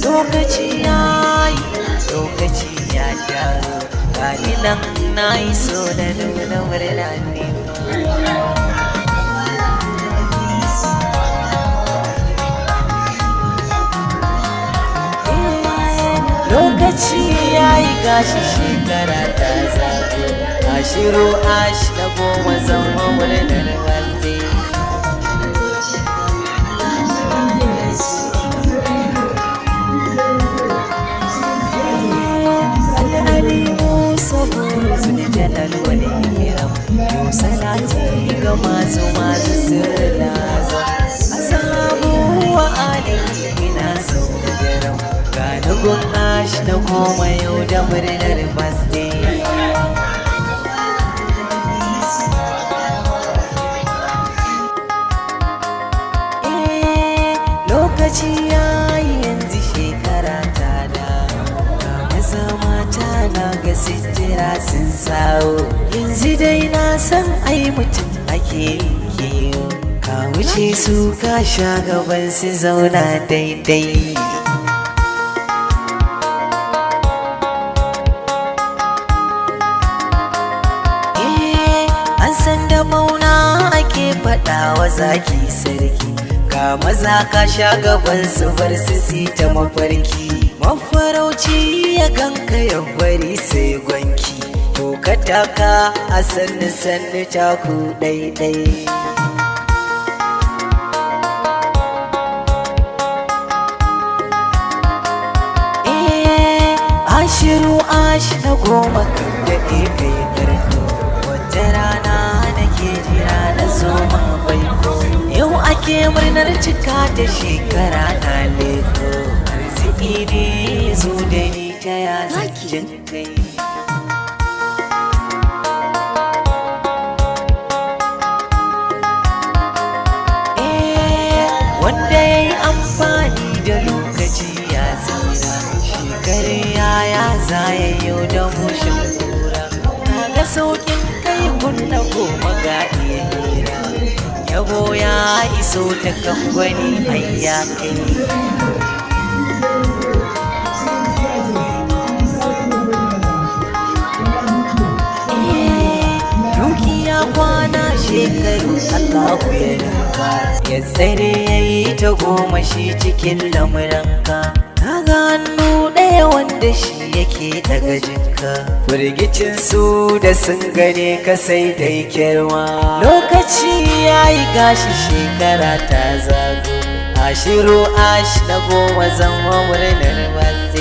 Lokaci yayi, lokaci ya dawo, gani nan na iso da nuna murna ne. Lokaci yayi gashi shekara ta zago, ashiru ash da goma zama murnar birthday. Jalal wani hiram yau salati ga masu sirrin laza asabu wa alihi ina sau da garam ga nugun ash na koma yau da murnar birthday. Lokaci yayi yanzu shekara ta dawo, ga maza mata na ga sitira sun sawo, yanzu dai na san ai mutum ake kiyo, ka wuce su ka sha gaban su zauna daidai. An san da mauna ake faɗawa zaki sarki, ga maza ka sha gaban su bar su ta mafarki, mafarauci ya ganka ya bari sai gwanki, to ka taka a sannu sannu taku ɗaiɗai. Ashiru ash na goma kan daɗe kai karko, wata rana nake jira na zo ma baiko, yau ake murnar cika ta shekara na leko, arziki ne zo da ni ta ya zakin kai. Wanda ya yi amfani da lokaci ya tsira, shekare ya zaya yau da mushin kura, kaga saukin kai kunna goma ga iya hira, yabo ya iso ta kamfani hayya kai. Dukiya kwana shekaru Allahu ya rinka, ya tsare ya yi ta goma shi cikin lamuranka, kaga hannu ɗaya wanda shi yake daga jinka, firgicin su da sun gane ka sai dai kirma. Lokaci yayi gashi shekara ta zago, ashiru ash na goma zama murnar birthday.